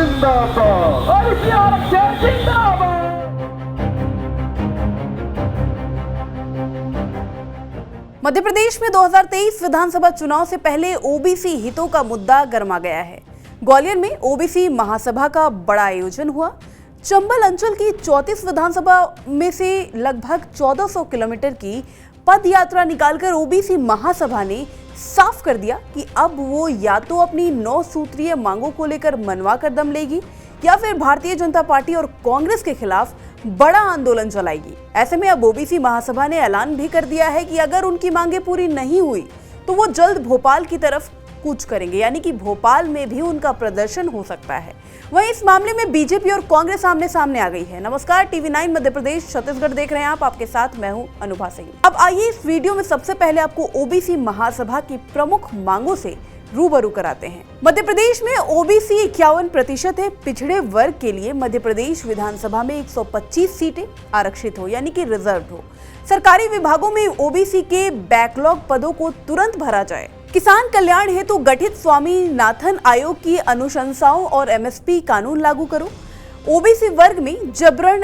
जिंदाबाद, ओबीसी आरक्षण जिंदाबाद। मध्य प्रदेश में 2023 विधानसभा चुनाव से पहले ओबीसी हितों का मुद्दा गरमा गया है। ग्वालियर में ओबीसी महासभा का बड़ा आयोजन हुआ। चंबल अंचल की 34 विधानसभा में से लगभग 1400 किलोमीटर की पद यात्रा निकालकर ओबीसी महासभा ने साफ कर दिया कि अब वो या तो अपनी 9 सूत्रीय मांगों को लेकर मनवा कर दम लेगी या फिर भारतीय जनता पार्टी और कांग्रेस के खिलाफ बड़ा आंदोलन चलाएगी। ऐसे में अब ओबीसी महासभा ने ऐलान भी कर दिया है कि अगर उनकी मांगे पूरी नहीं हुई तो वो जल्द भोपाल की तरफ कूच करेंगे, यानी कि भोपाल में भी उनका प्रदर्शन हो सकता है। वहीं इस मामले में बीजेपी और कांग्रेस आमने सामने आ गई है। नमस्कार, टीवी 9 मध्य प्रदेश छत्तीसगढ़ देख रहे हैं आप। आपके साथ मैं हूं अनुभा सिंह। अब आइए इस वीडियो में सबसे पहले आपको ओबीसी महासभा की प्रमुख मांगों से रूबरू कराते हैं। मध्य प्रदेश में ओबीसी 51% है। पिछड़े वर्ग के लिए मध्य प्रदेश विधानसभा में 125 सीटें आरक्षित हो, यानी कि रिजर्व हो। सरकारी विभागों में ओबीसी के बैकलॉग पदों को तुरंत भरा जाए। किसान कल्याण हेतु गठित स्वामीनाथन आयोग की अनुशंसाओं और एमएसपी कानून लागू करो। ओबीसी वर्ग में जबरन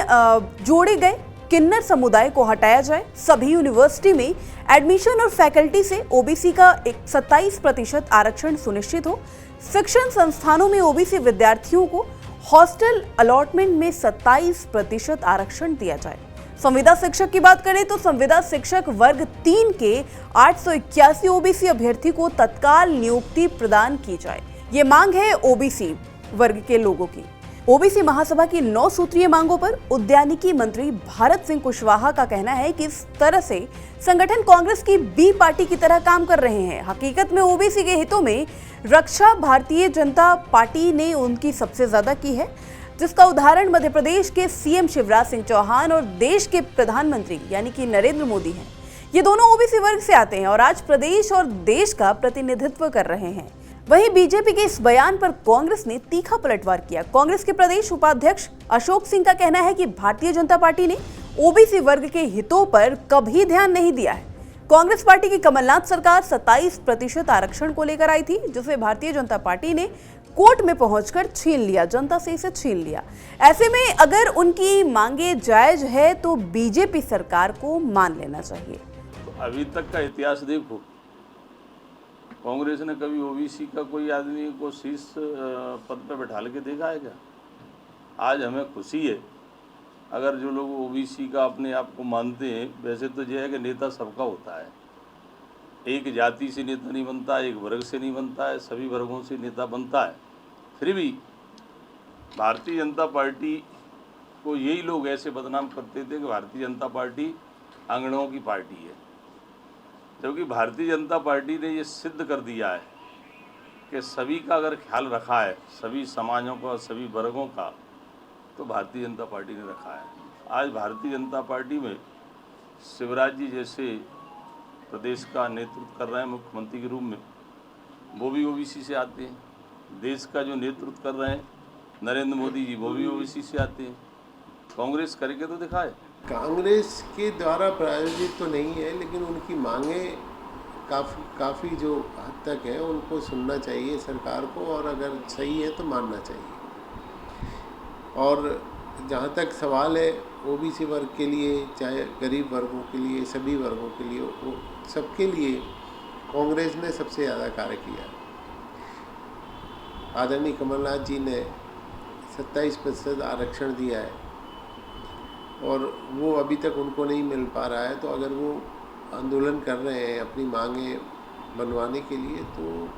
जोड़े गए किन्नर समुदाय को हटाया जाए। सभी यूनिवर्सिटी में एडमिशन और फैकल्टी से ओबीसी का 27% आरक्षण सुनिश्चित हो। शिक्षण संस्थानों में ओबीसी विद्यार्थियों को हॉस्टल अलॉटमेंट में 27% आरक्षण दिया जाए। संविदा शिक्षक की बात करें तो संविदा शिक्षक वर्ग 3 के 881 ओबीसी अभ्यर्थी को तत्काल नियुक्ति प्रदान की जाए। ये मांग है ओबीसी वर्ग के लोगों की। ओबीसी महासभा की 9 सूत्रीय मांगों पर उद्यानिकी मंत्री भारत सिंह कुशवाहा का कहना है कि इस तरह से संगठन कांग्रेस की बी पार्टी की तरह काम कर रहे हैं। हकीकत में ओबीसी के हितों में रक्षा भारतीय जनता पार्टी ने उनकी सबसे ज्यादा की है, जिसका उदाहरण मध्य प्रदेश के सीएम शिवराज सिंह चौहान और देश के प्रधानमंत्री यानी कि नरेंद्र मोदी हैं। ये दोनों ओबीसी वर्ग से आते हैं और आज प्रदेश और देश का प्रतिनिधित्व कर रहे हैं। वहीं बीजेपी के इस बयान पर कांग्रेस ने तीखा पलटवार किया। कांग्रेस के प्रदेश उपाध्यक्ष अशोक सिंह का कहना है कि भारतीय जनता पार्टी ने ओबीसी वर्ग के हितों पर कभी ध्यान नहीं दिया है। कांग्रेस पार्टी की कमलनाथ सरकार 27% आरक्षण को लेकर आई थी, जिसे भारतीय जनता पार्टी ने कोर्ट में पहुंचकर छीन लिया, जनता से इसे छीन लिया। ऐसे में अगर उनकी मांगे जायज है तो बीजेपी सरकार को मान लेना चाहिए। तो अभी तक का इतिहास देखो, कांग्रेस ने कभी ओबीसी का कोई आदमी को शीर्ष पद पर बैठा के देखा है क्या? आज हमें खुशी है अगर जो लोग ओबीसी का अपने आप को मानते हैं। वैसे तो यह है कि नेता सबका होता है, एक जाति से नेता नहीं बनता, एक वर्ग से नहीं बनता है, सभी वर्गों से नेता बनता है। फिर भी भारतीय जनता पार्टी को यही लोग ऐसे बदनाम करते थे कि भारतीय जनता पार्टी अंगड़ों की पार्टी है, जबकि भारतीय जनता पार्टी ने ये सिद्ध कर दिया है कि सभी का अगर ख्याल रखा है, सभी समाजों का, सभी वर्गों का, तो भारतीय जनता पार्टी ने रखा है। आज भारतीय जनता पार्टी में शिवराज जी जैसे प्रदेश का नेतृत्व कर रहे हैं मुख्यमंत्री के रूप में, वो भी ओबीसी से आते हैं। देश का जो नेतृत्व कर रहे हैं नरेंद्र मोदी जी, वो भी ओबीसी से आते हैं। कांग्रेस करके तो दिखाए। कांग्रेस के द्वारा प्रायोजित तो नहीं है, लेकिन उनकी मांगे काफ़ी जो हद तक है उनको सुनना चाहिए सरकार को, और अगर सही है तो मानना चाहिए। और जहाँ तक सवाल है ओबीसी वर्ग के लिए, चाहे गरीब वर्गों के लिए, सभी वर्गों के लिए, वो सबके लिए कांग्रेस ने सबसे ज़्यादा कार्य किया। आदरणीय कमलनाथ जी ने 27% आरक्षण दिया है और वो अभी तक उनको नहीं मिल पा रहा है। तो अगर वो आंदोलन कर रहे हैं अपनी मांगे बनवाने के लिए, तो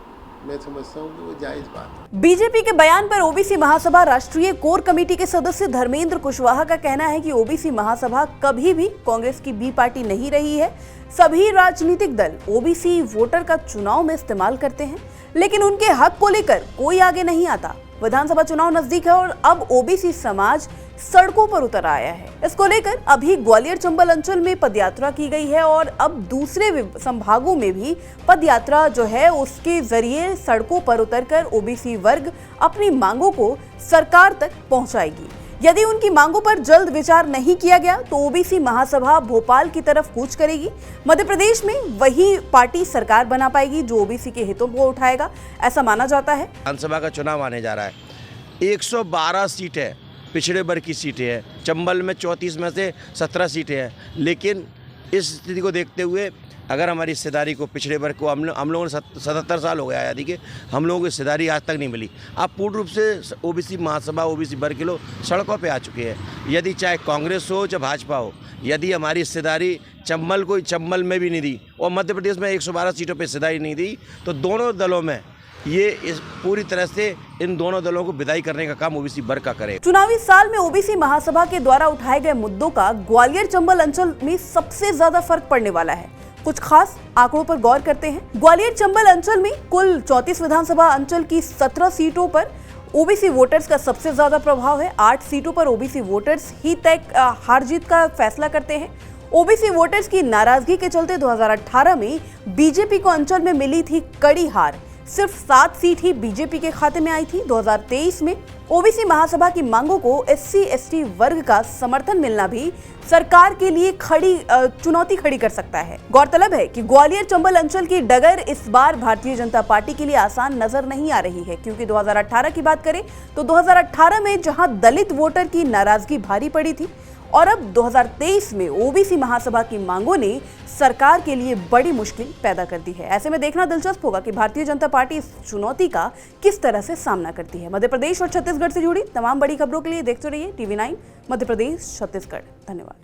मैं समझता हूँ कि वो जायज़ बात है। बीजेपी के बयान पर ओबीसी महासभा राष्ट्रीय कोर कमेटी के सदस्य धर्मेंद्र कुशवाहा का कहना है कि ओबीसी महासभा कभी भी कांग्रेस की बी पार्टी नहीं रही है। सभी राजनीतिक दल ओबीसी वोटर का चुनाव में इस्तेमाल करते हैं, लेकिन उनके हक को लेकर कोई आगे नहीं आता। विधानसभा चुनाव नजदीक है और अब ओबीसी समाज सड़कों पर उतर आया है। इसको लेकर अभी ग्वालियर चंबल अंचल में पदयात्रा की गई है और अब दूसरे संभागों में भी पदयात्रा जो है उसके जरिए सड़कों पर उतरकर ओबीसी वर्ग अपनी मांगों को सरकार तक पहुंचाएगी। यदि उनकी मांगों पर जल्द विचार नहीं किया गया तो ओबीसी महासभा भोपाल की तरफ कूच करेगी। मध्य प्रदेश में वही पार्टी सरकार बना पाएगी जो ओबीसी के हितों को उठाएगा, ऐसा माना जाता है। विधानसभा का चुनाव आने जा रहा है 112 सीटें पिछड़े वर्ग की सीटें हैं, चंबल में 34 में से 17 सीटें हैं। लेकिन इस स्थिति को देखते हुए अगर हमारी हिस्सेदारी को पिछड़े वर्ग को हम लोगों ने 77 साल हो गया आज़ादी के, हम लोगों को हिस्सेदारी आज तक नहीं मिली। अब पूर्ण रूप से ओबीसी महासभा, ओबीसी वर्ग के लोग सड़कों पे आ चुके हैं। यदि चाहे कांग्रेस हो चाहे भाजपा हो, यदि हमारी हिस्सेदारी चंबल में भी नहीं दी और मध्य प्रदेश में 112 सीटों पर हिस्सेदारी नहीं दी, तो दोनों दलों में ये इस पूरी तरह से इन दोनों दलों को विदाई करने का काम ओबीसी वर्ग का करे। चुनावी साल में ओबीसी महासभा के द्वारा उठाए गए मुद्दों का ग्वालियर चंबल अंचल में सबसे ज्यादा फर्क पड़ने वाला है। कुछ खास आंकड़ों पर गौर करते हैं। ग्वालियर चंबल अंचल में कुल 34 विधानसभा अंचल की 17 सीटों पर ओबीसी वोटर्स का सबसे ज्यादा प्रभाव है। 8 सीटों पर ओबीसी वोटर्स ही तय हार जीत का फैसला करते हैं। ओबीसी वोटर्स की नाराजगी के चलते 2018 में बीजेपी को अंचल में मिली थी कड़ी हार। सिर्फ 7 सीट ही बीजेपी के खाते में आई थी। 2023 में ओबीसी महासभा की मांगों को SC/ST वर्ग का समर्थन मिलना भी सरकार के लिए चुनौती खड़ी कर सकता है। गौरतलब है कि ग्वालियर चंबल अंचल की डगर इस बार भारतीय जनता पार्टी के लिए आसान नजर नहीं आ रही है, क्योंकि 2018 की बात करें तो 2018 में जहां दलित वोटर की नाराजगी भारी पड़ी थी और अब 2023 में ओबीसी महासभा की मांगों ने सरकार के लिए बड़ी मुश्किल पैदा कर दी है। ऐसे में देखना दिलचस्प होगा कि भारतीय जनता पार्टी इस चुनौती का किस तरह से सामना करती है। मध्य प्रदेश और छत्तीसगढ़ से जुड़ी तमाम बड़ी खबरों के लिए देखते रहिए TV9 मध्य प्रदेश छत्तीसगढ़। धन्यवाद।